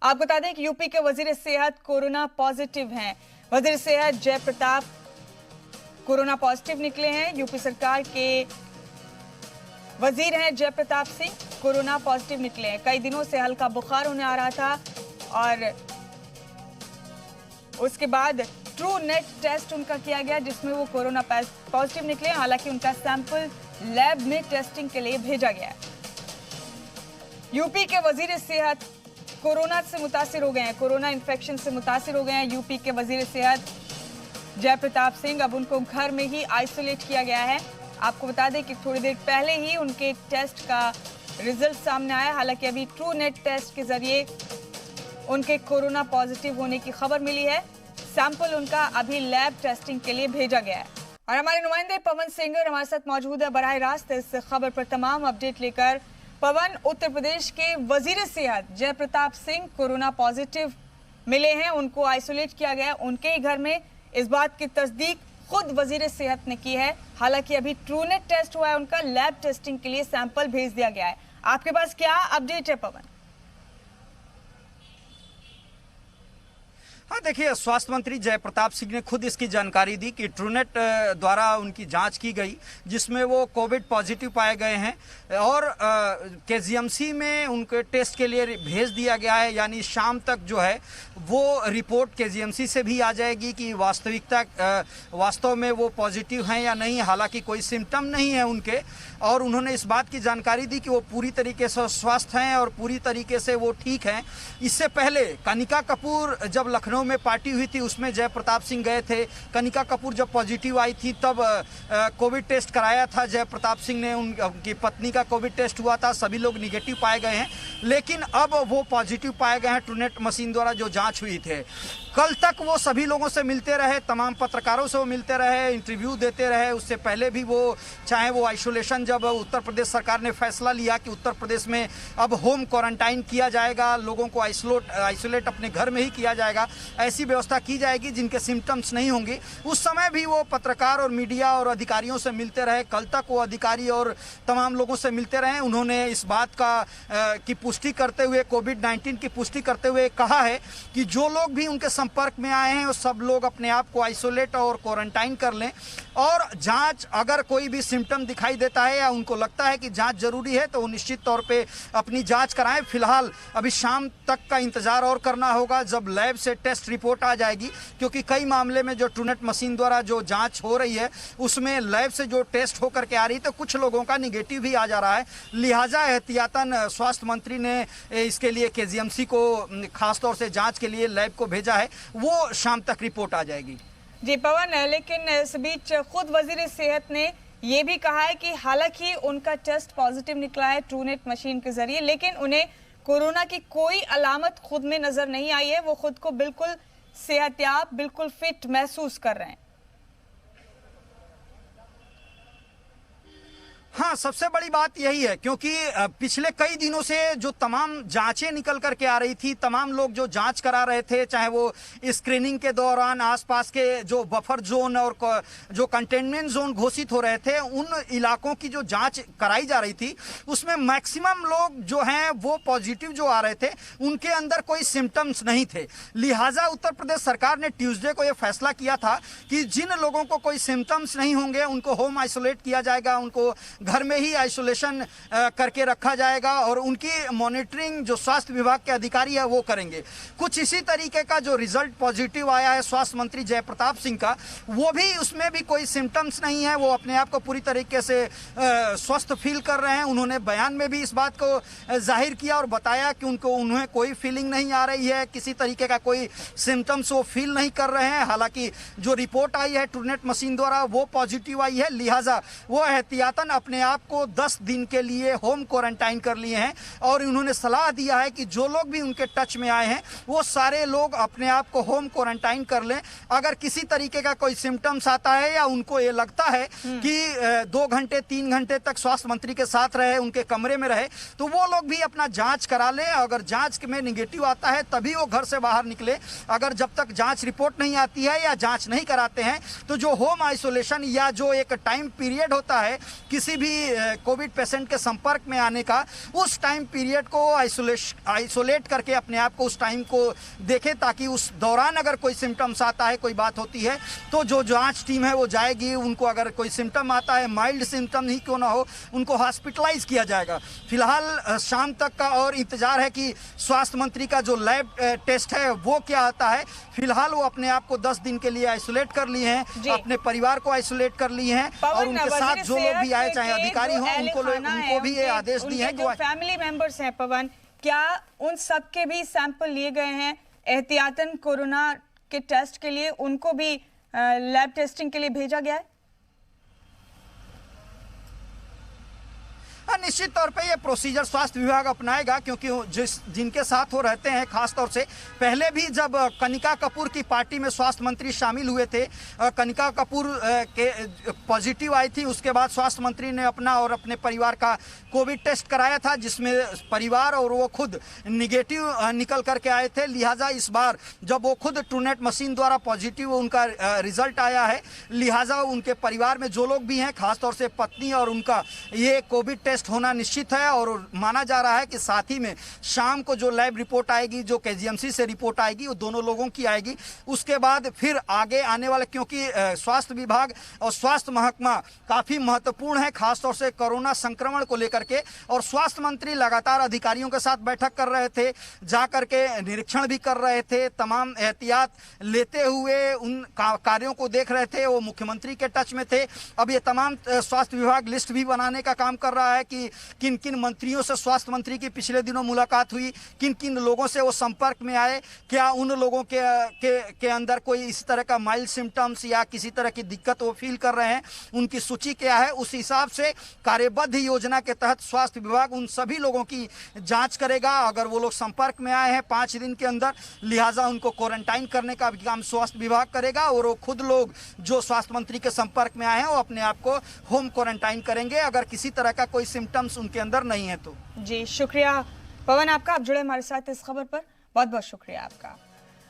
आपको बता दें कि यूपी के वजीर सेहत कोरोना पॉजिटिव हैं। वजीर सेहत जयप्रताप कोरोना पॉजिटिव निकले हैं। यूपी सरकार के वजीर हैं जयप्रताप सिंह, कोरोना पॉजिटिव निकले हैं। कई दिनों से हल्का बुखार होने आ रहा था और उसके बाद ट्रू नेट टेस्ट उनका किया गया जिसमें वो कोरोना पॉजिटिव निकले। हालांकि उनका सैंपल लैब में टेस्टिंग के लिए भेजा गया है। यूपी के वजीर सेहत कोरोना से मुतासिर हो गए हैं, कोरोना इन्फेक्शन से मुतासिर हो गए हैं। यूपी के वजीर सेहत जयप्रताप सिंह, अब उनको घर में ही आइसोलेट किया गया है। आपको बता दें कि थोड़ी देर पहले ही उनके टेस्ट का रिजल्ट सामने आया। हालांकि अभी ट्रू नेट टेस्ट के जरिए उनके कोरोना पॉजिटिव होने की खबर मिली है। सैंपल उनका अभी लैब टेस्टिंग के लिए भेजा गया है। और हमारे नुमाइंदे पवन सिंगर हमारे साथ मौजूद है बराह रास्त इस खबर पर तमाम अपडेट लेकर। पवन, उत्तर प्रदेश के वजीर सेहत जयप्रताप सिंह कोरोना पॉजिटिव मिले हैं, उनको आइसोलेट किया गया उनके ही घर में। इस बात की तस्दीक खुद वजीर सेहत ने की है। हालांकि अभी ट्रूनेट टेस्ट हुआ है, उनका लैब टेस्टिंग के लिए सैंपल भेज दिया गया है। आपके पास क्या अपडेट है पवन? हाँ, देखिए, स्वास्थ्य मंत्री जयप्रताप सिंह ने खुद इसकी जानकारी दी कि ट्रूनेट द्वारा उनकी जांच की गई जिसमें वो कोविड पॉजिटिव पाए गए हैं और केजीएमसी में उनके टेस्ट के लिए भेज दिया गया है। यानी शाम तक जो है वो रिपोर्ट केजीएमसी से भी आ जाएगी कि वास्तव में वो पॉजिटिव हैं या नहीं। हालांकि कोई सिम्टम नहीं है उनके, और उन्होंने इस बात की जानकारी दी कि वो पूरी तरीके से स्वस्थ हैं और पूरी तरीके से वो ठीक हैं। इससे पहले कनिका कपूर जब लखनऊ में पार्टी हुई थी उसमें जयप्रताप सिंह गए थे। कनिका कपूर जब पॉजिटिव आई थी तब कोविड टेस्ट कराया था जयप्रताप सिंह ने, उनकी पत्नी का कोविड टेस्ट हुआ था, सभी लोग निगेटिव पाए गए हैं। लेकिन अब वो पॉजिटिव पाए गए हैं ट्रूनेट मशीन द्वारा जो जांच हुई थे। कल तक वो सभी लोगों से मिलते रहे, तमाम पत्रकारों से वो मिलते रहे, इंटरव्यू देते रहे। उससे पहले भी वो चाहे वो आइसोलेशन, जब उत्तर प्रदेश सरकार ने फैसला लिया कि उत्तर प्रदेश में अब होम क्वारंटाइन किया जाएगा, लोगों को आइसोलेट अपने घर में ही किया जाएगा, ऐसी व्यवस्था की जाएगी जिनके सिम्टम्स नहीं होंगे, उस समय भी वो पत्रकार और मीडिया और अधिकारियों से मिलते रहे। कल तक वो अधिकारी और तमाम लोगों से मिलते रहे। उन्होंने इस बात की पुष्टि करते हुए, कोविड-19 की पुष्टि करते हुए कहा है कि जो लोग भी उनके संपर्क में आए हैं वो सब लोग अपने आप को आइसोलेट और क्वारंटाइन कर लें, और जांच, अगर कोई भी सिम्टम दिखाई देता है या उनको लगता है कि जांच जरूरी है तो वो निश्चित तौर पे अपनी जांच कराएं। फिलहाल अभी शाम तक का इंतजार और करना होगा जब लैब से टेस्ट रिपोर्ट आ जाएगी, क्योंकि कई मामले में जो ट्रूनेट मशीन द्वारा जो जांच हो रही है उसमें लैब से जो टेस्ट होकर के आ रही है तो कुछ लोगों का निगेटिव भी आ जा रहा है। लिहाजा एहतियातन स्वास्थ्य मंत्री ने इसके लिए केजीएमसी को खासतौर से जांच के लिए लैब को भेजा है, वो शाम तक रिपोर्ट आ जाएगी। जी पवन, लेकिन इस बीच खुद वजीर सेहत ने ये भी कहा है कि हालांकि उनका टेस्ट पॉजिटिव निकला है ट्रूनेट मशीन के जरिए, लेकिन उन्हें कोरोना की कोई अलामत खुद में नजर नहीं आई है। वो खुद को बिल्कुल सेहतयाब, बिल्कुल फिट महसूस कर रहे हैं। हाँ, सबसे बड़ी बात यही है क्योंकि पिछले कई दिनों से जो तमाम जांचें निकल करके आ रही थी, तमाम लोग जो जांच करा रहे थे, चाहे वो स्क्रीनिंग के दौरान आसपास के जो बफर जोन और जो कंटेनमेंट जोन घोषित हो रहे थे, उन इलाकों की जो जांच कराई जा रही थी उसमें मैक्सिमम लोग जो हैं वो पॉजिटिव जो आ रहे थे, उनके अंदर कोई सिम्टम्स नहीं थे। लिहाजा उत्तर प्रदेश सरकार ने ट्यूसडे को यह फैसला किया था कि जिन लोगों को कोई सिम्टम्स नहीं होंगे उनको होम आइसोलेट किया जाएगा, उनको घर में ही आइसोलेशन करके रखा जाएगा और उनकी मॉनिटरिंग जो स्वास्थ्य विभाग के अधिकारी है वो करेंगे। कुछ इसी तरीके का जो रिजल्ट पॉजिटिव आया है स्वास्थ्य मंत्री जयप्रताप सिंह का, वो भी, उसमें भी कोई सिम्टम्स नहीं है, वो अपने आप को पूरी तरीके से स्वस्थ फील कर रहे हैं। उन्होंने बयान में भी इस बात को जाहिर किया और बताया कि उन्हें कोई फीलिंग नहीं आ रही है, किसी तरीके का कोई सिम्टम्स वो फील नहीं कर रहे हैं। हालांकि जो रिपोर्ट आई है ट्रूनेट मशीन द्वारा वो पॉजिटिव आई है, लिहाजा वो एहतियातन अपने आप को 10 दिन के लिए होम क्वारंटाइन कर लिए हैं और उन्होंने सलाह दिया है कि जो लोग भी उनके टच में आए हैं वो सारे लोग अपने आप को होम क्वारंटाइन कर लें। अगर किसी तरीके का कोई सिम्टम्स आता है या उनको ये लगता है कि 2 घंटे 3 घंटे तक स्वास्थ्य मंत्री के साथ रहे, उनके कमरे में रहे, तो वो लोग भी अपना जांच करा लें। अगर जांच में निगेटिव आता है तभी वो घर से बाहर निकले। अगर जब तक जांच रिपोर्ट नहीं आती है या जांच नहीं कराते हैं तो जो होम आइसोलेशन या जो एक टाइम पीरियड होता है किसी भी कोविड पेशेंट के संपर्क में आने का, उस टाइम पीरियड को आइसोलेट करके अपने आप को उस टाइम को देखें, ताकि उस दौरान अगर कोई सिम्टम्स आता है, कोई बात होती है, तो जो जांच टीम है वो जाएगी, उनको अगर कोई सिम्टम आता है, माइल्ड सिम्टम ही क्यों ना हो, उनको हॉस्पिटलाइज किया जाएगा। फिलहाल शाम तक का और इंतजार है कि स्वास्थ्य मंत्री का जो लैब टेस्ट है वो क्या आता है। फिलहाल वो अपने आप को 10 दिन के लिए आइसोलेट कर लिए हैं, अपने परिवार को आइसोलेट कर लिए हैं, और उनके साथ जो लोग भी आए, चाहे अधिकारी हों, उनको भी ये आदेश दिए हैं। जो फैमिली मेंबर्स हैं पवन, क्या उन सब के भी सैंपल लिए गए हैं एहतियातन कोरोना के टेस्ट के लिए? उनको भी लैब टेस्टिंग के लिए भेजा गया है? निश्चित तौर पे ये प्रोसीजर स्वास्थ्य विभाग अपनाएगा, क्योंकि जिनके साथ वो रहते हैं, खासतौर से पहले भी जब कनिका कपूर की पार्टी में स्वास्थ्य मंत्री शामिल हुए थे, कनिका कपूर के पॉजिटिव आई थी, उसके बाद स्वास्थ्य मंत्री ने अपना और अपने परिवार का कोविड टेस्ट कराया था, जिसमें परिवार और वो खुद निगेटिव निकल करके आए थे। लिहाजा इस बार जब वो खुद ट्रूनेट मशीन द्वारा पॉजिटिव उनका रिजल्ट आया है, लिहाजा उनके परिवार में जो लोग भी हैं, खासतौर से पत्नी और उनका ये कोविड टेस्ट होना निश्चित है। और माना जा रहा है कि साथ ही में शाम को जो लैब रिपोर्ट आएगी, जो केजीएमसी से रिपोर्ट आएगी, वो दोनों लोगों की आएगी। उसके बाद फिर आगे आने वाले, क्योंकि स्वास्थ्य विभाग और स्वास्थ्य महकमा काफी महत्वपूर्ण है, खासतौर से कोरोना संक्रमण को लेकर के, और स्वास्थ्य मंत्री लगातार अधिकारियों के साथ बैठक कर रहे थे, जा करके निरीक्षण भी कर रहे थे, तमाम एहतियात लेते हुए उन कार्यों को देख रहे थे। वो मुख्यमंत्री के टच में थे। अब ये तमाम स्वास्थ्य विभाग लिस्ट भी बनाने का काम कर रहा है कि किन किन मंत्रियों से स्वास्थ्य मंत्री की पिछले दिनों मुलाकात हुई, किन किन लोगों से वो संपर्क में आए, क्या उन लोगों के अंदर कोई इस तरह का माइल्ड सिम्टम्स या किसी तरह की दिक्कत वो फील कर रहे हैं, उनकी सूची क्या है। उस हिसाब से कार्यबद्ध योजना के तहत स्वास्थ्य विभाग उन सभी लोगों की जांच करेगा। अगर वो लोग संपर्क में आए हैं 5 दिन के अंदर, लिहाजा उनको क्वारंटाइन करने का भी काम स्वास्थ्य विभाग करेगा, और वो खुद लोग जो स्वास्थ्य मंत्री के संपर्क में आए हैं वो अपने आप को होम क्वारंटाइन करेंगे, अगर किसी तरह का कोई सिम्टम्स उनके अंदर नहीं है तो। जी शुक्रिया पवन आपका, आप जुड़े हमारे साथ इस खबर पर, बहुत बहुत शुक्रिया आपका।